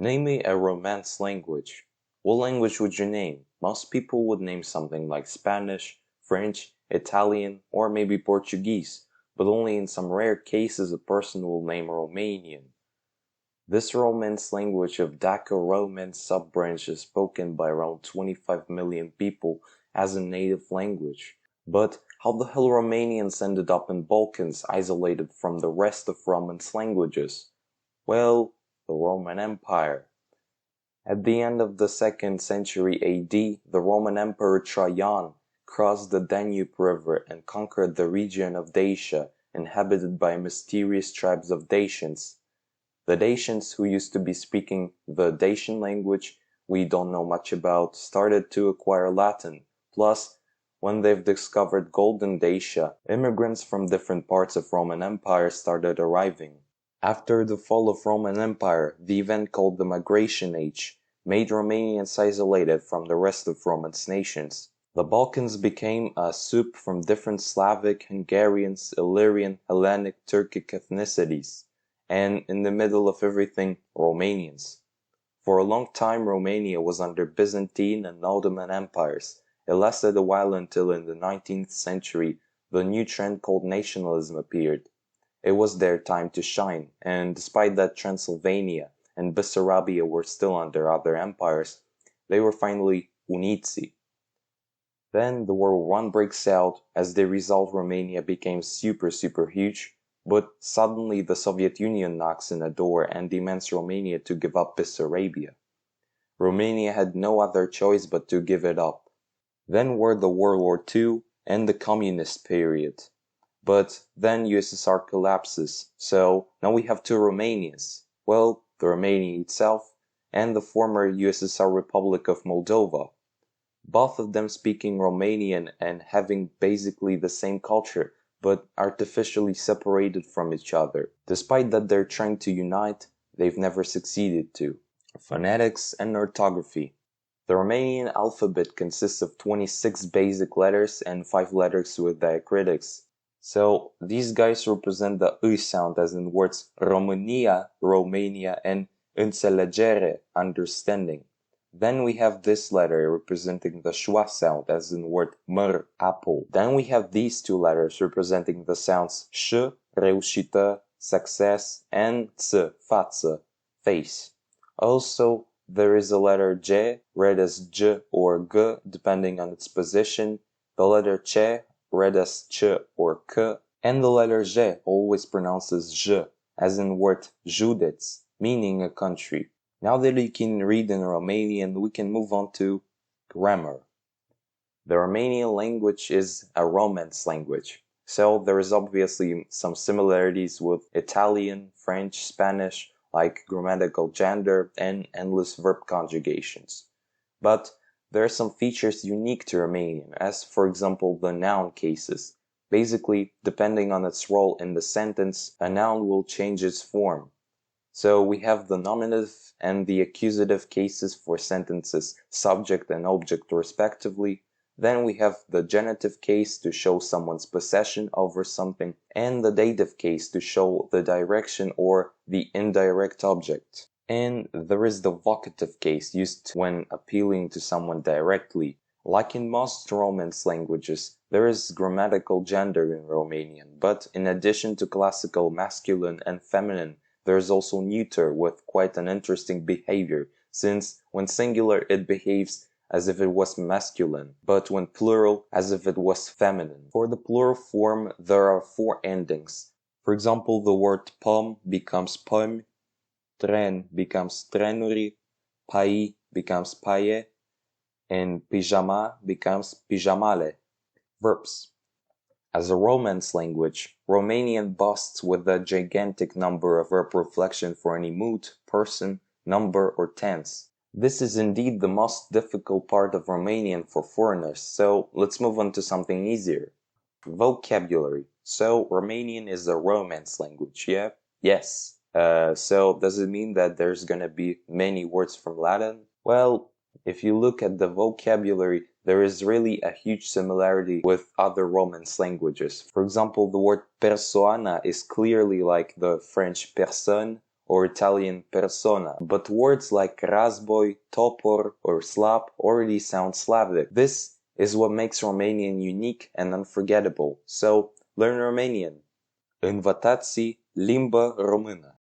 Name me a Romance language. What language would you name? Most people would name something like Spanish, French, Italian, or maybe Portuguese, but only in some rare cases a person will name Romanian. This Romance language of Daco-Romance sub-branch is spoken by around 25 million people as a native language. But how the hell Romanians ended up in Balkans isolated from the rest of Romance languages? Well, the Roman Empire. At the end of the 2nd century AD, the Roman Emperor Trajan crossed the Danube River and conquered the region of Dacia, inhabited by mysterious tribes of Dacians. The Dacians, who used to be speaking the Dacian language we don't know much about, started to acquire Latin. Plus, when they've discovered gold in Dacia, immigrants from different parts of Roman Empire started arriving. After the fall of Roman Empire, the event called the Migration Age made Romanians isolated from the rest of Romance nations. The Balkans became a soup from different Slavic, Hungarian, Illyrian, Hellenic, Turkic ethnicities, and in the middle of everything, Romanians. For a long time, Romania was under Byzantine and Ottoman empires. It lasted a while until in the 19th century, the new trend called nationalism appeared. It was their time to shine, and despite that Transylvania and Bessarabia were still under other empires, they were finally uniți. Then the World War I breaks out. As the result, Romania became super huge, but suddenly the Soviet Union knocks on the door and demands Romania to give up Bessarabia. Romania had no other choice but to give it up. Then were the World War II and the Communist period. But then USSR collapses, so now we have two Romanias. Well, the Romania itself and the former USSR Republic of Moldova. Both of them speaking Romanian and having basically the same culture, but artificially separated from each other. Despite that they're trying to unite, they've never succeeded to. Phonetics and Orthography. The Romanian alphabet consists of 26 basic letters and 5 letters with diacritics. So these guys represent the I sound as in words România, Romania, and înțelegere, understanding. Then we have this letter representing the schwa sound as in word măr, apple. Then we have these two letters representing the sounds sh, reușită, success, and ț, față, face. Also, there is a letter J, read as J or G, depending on its position, the letter Ch, read as Ch or K, and the letter J, always pronounced as J, as in word județ, meaning a country. Now that you can read in Romanian, we can move on to grammar. The Romanian language is a Romance language, so there is obviously some similarities with Italian, French, Spanish, like grammatical gender and endless verb conjugations. But there are some features unique to Romanian, as for example the noun cases. Basically, depending on its role in the sentence, a noun will change its form. So we have the nominative and the accusative cases for sentences, subject and object respectively. Then we have the genitive case to show someone's possession over something, and the dative case to show the direction or the indirect object. And there is the vocative case used when appealing to someone directly. Like in most Romance languages, there is grammatical gender in Romanian, but in addition to classical masculine and feminine, there is also neuter with quite an interesting behavior, since when singular it behaves as if it was masculine, but when plural as if it was feminine. For the plural form, there are 4 endings. For example, the word pom becomes pom, tren becomes trenuri, pai becomes paie, and pijama becomes pijamale. Verbs. As a Romance language, Romanian boasts with a gigantic number of verb reflection for any mood, person, number, or tense. This is indeed the most difficult part of Romanian for foreigners, so let's move on to something easier. Vocabulary. So Romanian is a Romance language, yeah? Yes. So does it mean that there's gonna be many words from Latin? Well, if you look at the vocabulary, there is really a huge similarity with other Romance languages. For example, the word persoana is clearly like the French personne or Italian persona, but words like razboj, topor, or slap already sound Slavic. This is what makes Romanian unique and unforgettable, so learn Romanian. Învățați limba română.